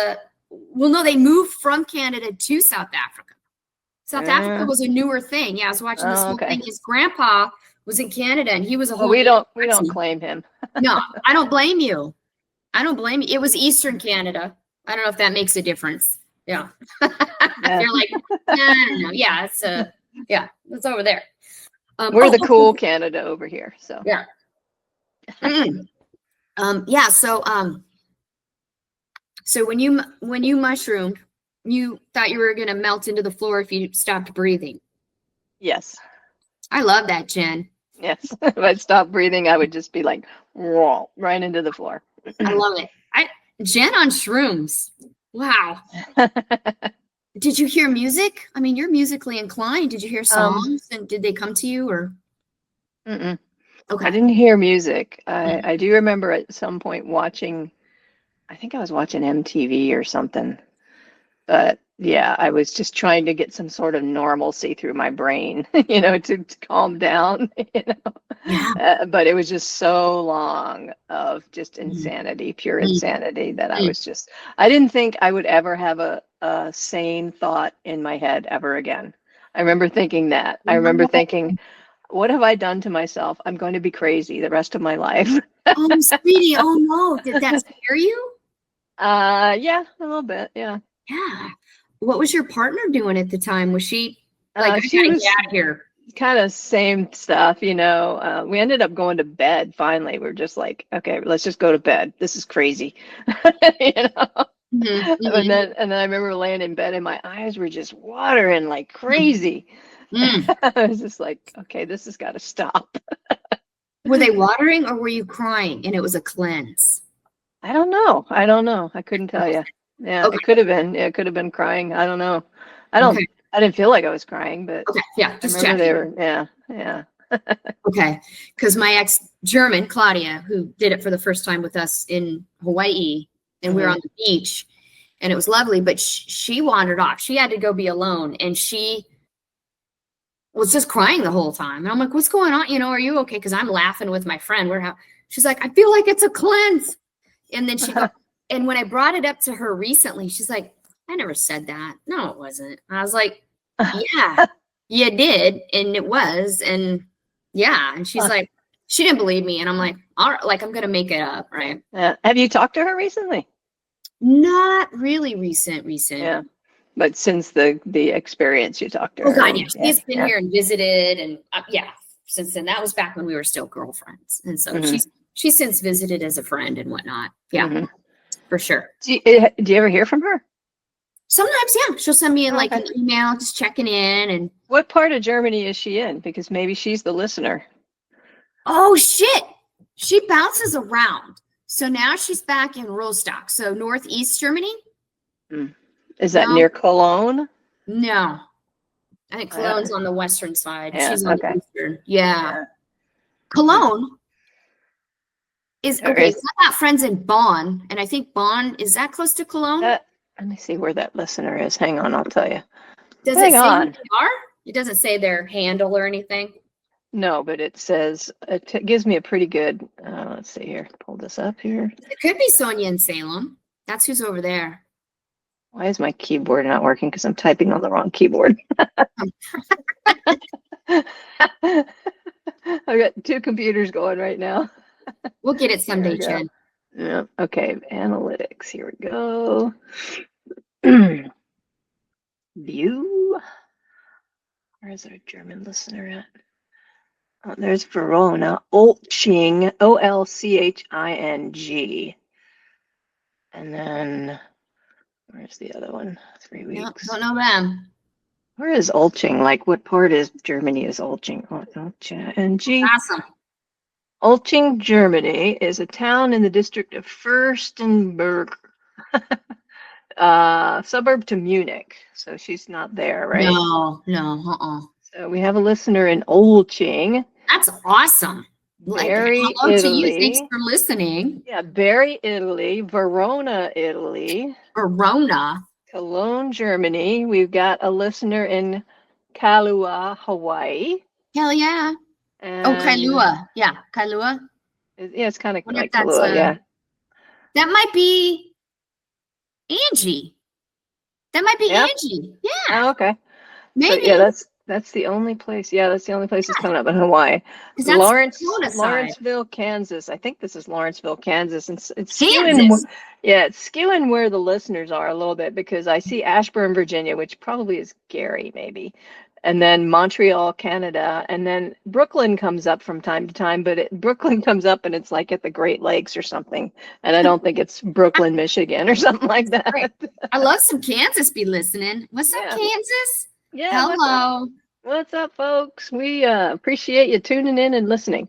well, no, they moved from Canada to South Africa. South Africa Uh, was a newer thing. Yeah, I was watching this oh, whole okay. thing. His grandpa was in Canada and he was a Well, whole we don't Nazi. claim him. No, I don't blame you. I don't blame you. It was Eastern Canada. I don't know if that makes a difference. Yeah. Yeah. You're like, no. Yeah, it's over there. We're the cool Canada over here. So Yeah. Yeah. So when you mushroomed, you thought you were gonna melt into the floor if you stopped breathing. yes, I love that, Jen. yes. If I stopped breathing, I would just be like, whoa, right into the floor. I love it. Jen on shrooms. Wow. Did you hear music? I mean, you're musically inclined. Did you hear songs and did they come to you or? Mm-mm. Okay. I didn't hear music. I do remember at some point watching, I think I was watching MTV or something. But yeah, I was just trying to get some sort of normalcy through my brain, you know, to calm down, you know. Yeah. But it was just so long of just Mhm. insanity, pure Mhm. insanity that I Mhm. was just, I didn't think I would ever have a sane thought in my head ever again. I remember thinking that. I remember thinking, what have I done to myself? I'm going to be crazy the rest of my life. Oh, sweetie. Oh no. Did that scare you? Yeah, a little bit. Yeah. Yeah. What was your partner doing at the time? Was she like, I She gotta was get out of here? kind of same stuff, you know. We ended up going to bed finally. We're just like, okay, let's just go to bed. This is crazy. You know. Mhm. And then I remember laying in bed and my eyes were just watering like crazy. Mm. I was just like, okay, this has got to stop. Were they watering or were you crying and it was a cleanse? I don't know. I couldn't tell you. Yeah, Okay. it could have been. Yeah, it could have been crying. I don't know. I don't. Okay. I didn't feel like I was crying, but Okay. Yeah. I Just remember checking. they were. Yeah, yeah. Okay, because my ex German, Claudia, who did it for the first time with us in Hawaii, and we were on the beach, and it was lovely, but she wandered off. She had to go be alone, and she was just crying the whole time. And I'm like, what's going on? Are you okay? Because I'm laughing with my friend. She's like, I feel like it's a cleanse. And then and when I brought it up to her recently, she's like, I never said that. No, it wasn't. I was like, yeah, you did. And it was. And yeah. And she's like, she didn't believe me. And I'm like, all right, like, I'm going to make it up. Right. Have you talked to her recently? Not really recent. Yeah. But since the experience, you talked to her. Oh God, yeah. She's been here and visited. And since then, that was back when we were still girlfriends. And so she's since visited as a friend and whatnot. Yeah, for sure. Do you ever hear from her? Sometimes, yeah. She'll send me like an email, just checking in. And what part of Germany is she in? Because maybe she's the listener. Oh shit, she bounces around. So now she's back in Rostock, so northeast Germany. Is that near Cologne? No, I think Cologne's on the western side. Yeah, she's on the eastern. Yeah. Cologne is okay. Is, I got friends in Bonn, and I think Bonn is that close to Cologne. Let me see where that listener is. Hang on, I'll tell you. Does it say who they are? It doesn't say their handle or anything. No, but it says it gives me a pretty good. Let's see here. Pull this up here. It could be Sonia in Salem. That's who's over there. Why is my keyboard not working? Because I'm typing on the wrong keyboard. I've got two computers going right now. We'll get it someday, Jen. Yeah. Okay. Analytics. Here we go. View. Where is our German listener at? Oh, there's Verona. Olching. Olching. And then where's the other one? 3 weeks. Nope, don't know them. Where is Olching? Like, what part is Germany is Olching? Olching. Awesome. Olching, Germany is a town in the district of Fürstenberg, suburb to Munich. So she's not there, right? No. So we have a listener in Olching. That's awesome. Bari, hello Italy. To you. Thanks for listening. Yeah, Bari, Italy. Verona, Italy. Verona. Cologne, Germany. We've got a listener in Kailua, Hawaii. Hell yeah. And Kailua. Yeah, Kailua. Yeah, it's kind of like that's Kailua, yeah. That might be Angie. Angie. Yeah. Oh, okay. Maybe. So, yeah, that's the only place. Yeah, that's the only place that's coming up in Hawaii. Lawrenceville, Kansas. I think this is Lawrenceville, Kansas. And it's skewing, it's skewing where the listeners are a little bit because I see Ashburn, Virginia, which probably is Gary, maybe. And then Montreal, Canada, and then Brooklyn comes up from time to time, but Brooklyn comes up and it's like at the Great Lakes or something. And I don't think it's Brooklyn, Michigan or something like that. Right. I love some Kansas be listening. What's up, Kansas? Yeah. Hello. What's up, folks? We appreciate you tuning in and listening.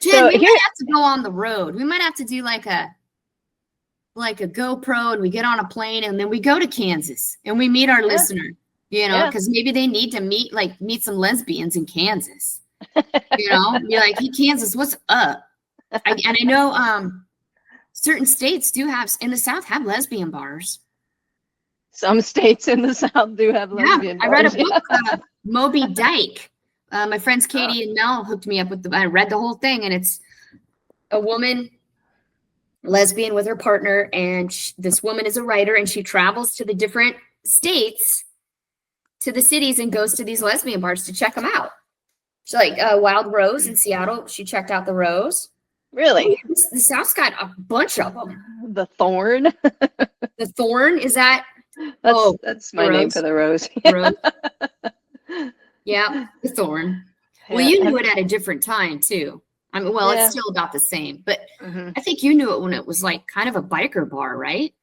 Jen, we might have to go on the road. We might have to do like a GoPro and we get on a plane and then we go to Kansas and we meet our listener. Because maybe they need to meet some lesbians in Kansas, be like, hey, Kansas, what's up? I know certain states do have, in the South, have lesbian bars. Some states in the South do have lesbian bars. I read a book, Moby Dyke. My friends Katie and Mel hooked me up with I read the whole thing, and it's a woman, lesbian with her partner, and this woman is a writer, and she travels to the different states, to the cities, and goes to these lesbian bars to check them out. She's like Wild Rose in Seattle. She checked out the Rose. Really? The South's got a bunch of them. The Thorn. The Thorn, is that? That's my name for the Rose. Rose. Yeah, the Thorn. Well, you knew it at a different time too. I mean, it's still about the same, but I think you knew it when it was like kind of a biker bar, right?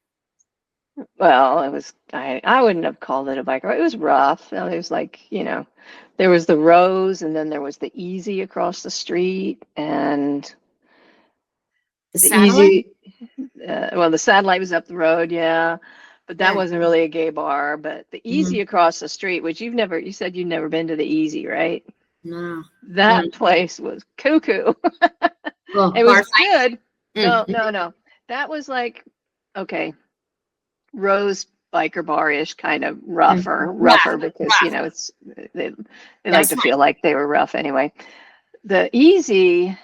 Well, it was, I wouldn't have called it a biker. It was rough. It was like, there was the Rose and then there was the Easy across the street and the Easy. The Satellite was up the road. Yeah. But that wasn't really a gay bar, but the Easy across the street, which you said you've never been to the Easy, right? No. That place was cuckoo. Well, It was Barsight. good. No, Mm. no. That was like, okay, Rose Biker Bar-ish, kind of rougher because, rough. you know, they like That's to right. feel like they were rough anyway. The Easy,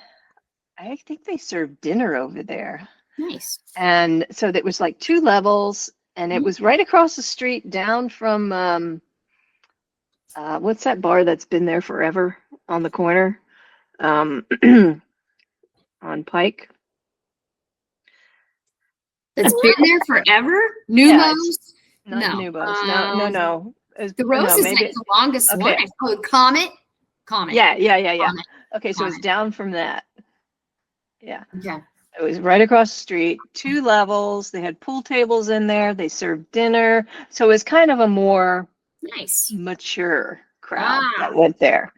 I think they served dinner over there. Nice. And so it was like 2 levels, and it Mhm. was right across the street down from, what's that bar that's been there forever on the corner? On Pike. It's been there forever. Yeah, Numos. Not No. Nubos. No. The Rose No, is maybe. like the longest Okay. one. Oh, Comet. Comet. Yeah. Comet. Okay, so it's Comet. down from that. Yeah. Okay. It was right across the street, 2 levels. They had pool tables in there. They served dinner. So it was kind of a more Nice. mature crowd Ah. that went there,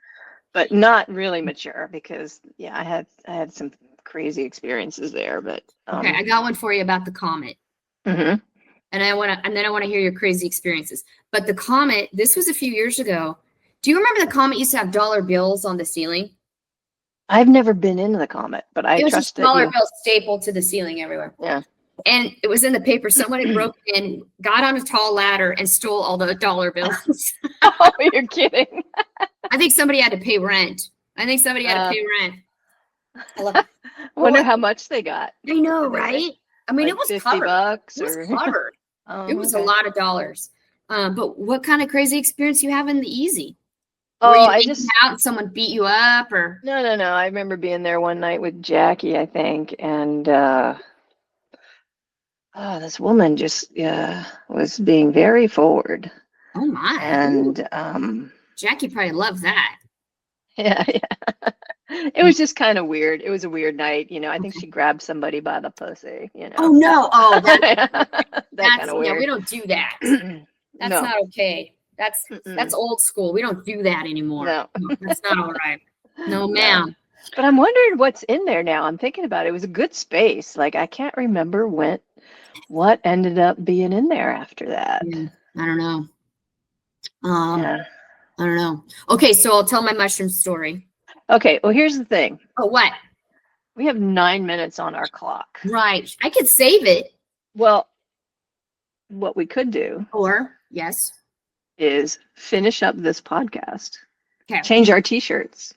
but not really mature because, yeah, I had some crazy experiences there. But Okay, I got one for you about the Comet. mhm. And then I want to hear your crazy experiences. But the Comet, this was a few years ago. Do you remember the Comet used to have dollar bills on the ceiling? I've never been into the Comet, but I It was trust just that dollar you. bills stapled to the ceiling everywhere. Yeah. And it was in the paper. Someone had broken in, got on a tall ladder, and stole all the dollar bills. Oh, you're kidding. I think somebody had to pay rent. I love it. Wonder how much they got. I know, Did they say? right? I mean, Like it was $50 covered. It or was covered. Oh, It was a okay. lot of dollars. But what kind of crazy experience you have in the Easy? Oh, Were you I hanging just out and someone beat you up, or no. I remember being there one night with Jackie, I think, and this woman just was being very forward, oh my? and Jackie probably loved that. yeah. It was just kind of weird. It was a weird night, you know. I think she grabbed somebody by the pussy, you know. Oh no! Oh, that, that that's kind of yeah. weird. We don't do that. That's No. not okay. That's old school. We don't do that anymore. No. That's not all right. No, ma'am. But I'm wondering what's in there now. I'm thinking about it. It was a good space. Like I can't remember what ended up being in there after that. Yeah, I don't know. Yeah. I don't know. Okay, so I'll tell my mushroom story. Okay, well here's the thing. Oh, what? We have 9 minutes on our clock. Right. I could save it. Well, what we could do Or yes. is finish up this podcast, Okay. change our t-shirts,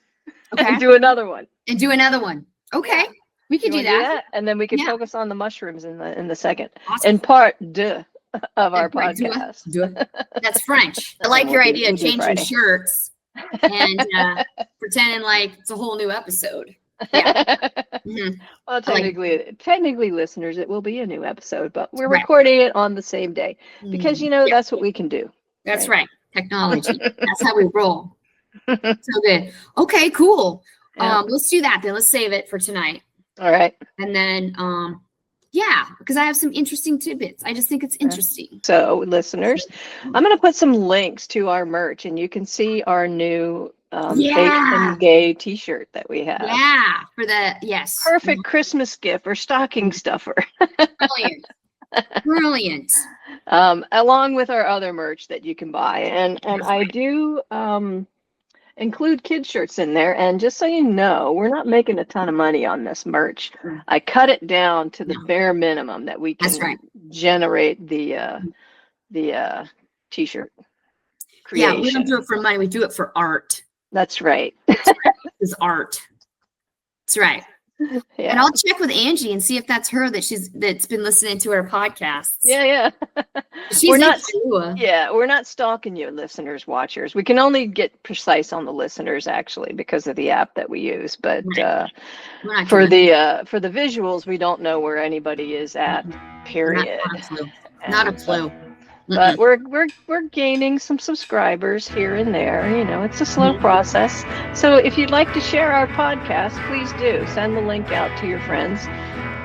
Okay. and do another one. And do another one. Okay. We could You do wanna that. And then we could Yeah. focus on the mushrooms in the second. Awesome. In part deux of our Part deux. podcast. That's French. I like We'll your do- idea we'll of do changing Friday. shirts and pretending like it's a whole new episode. Yeah. Mhm. Well, I like technically, listeners, it will be a new episode, but we're Right. recording it on the same day because, Mhm. you know, Yeah. that's what we can do. That's right. Technology. That's how we roll. So good. Okay, cool. Yeah. Let's do that then. Let's save it for tonight. All right. And then yeah, because I have some interesting tidbits. I just think it's interesting. So, listeners, I'm going to put some links to our merch, and you can see our new fake Yeah. and gay T-shirt that we have. Yeah, for the yes. Perfect Christmas gift or stocking stuffer. Brilliant. Brilliant. Along with our other merch that you can buy, and I do include kid shirts in there. And just so you know, we're not making a ton of money on this merch. Mm. I cut it down to the No. bare minimum that we can That's right. generate the T-shirt creation. Yeah, we don't do it for money. We do it for art. That's right. It's art. That's right. And Yeah. I'll check with Angie and see if that's her that's been listening to our podcasts. Yeah. She's We're not. into Yeah, we're not stalking you, listeners, watchers. We can only get precise on the listeners actually because of the app that we use. But Right. We're not for doing the visuals, we don't know where anybody is at. Period. Not a clue. Not a And, clue. But we're gaining some subscribers here and there. You know, it's a slow Mhm. process. So if you'd like to share our podcast, please do send the link out to your friends.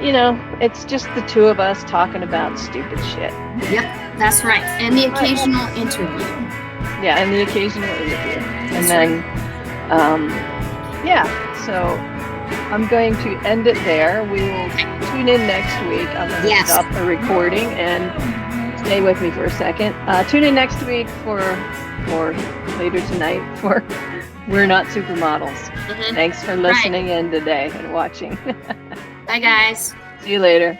You know, it's just the two of us talking about stupid shit. Yep, that's right. And the occasional interview. Yeah, and the occasional interview. And That's then, yeah, so I'm going to end it there. We will tune in next week. I'm going to Yes. stop the recording and stay with me for a second. Tune in next week or later tonight for We're not supermodels. Mhm. Thanks for listening in today and watching. Bye, guys. See you later.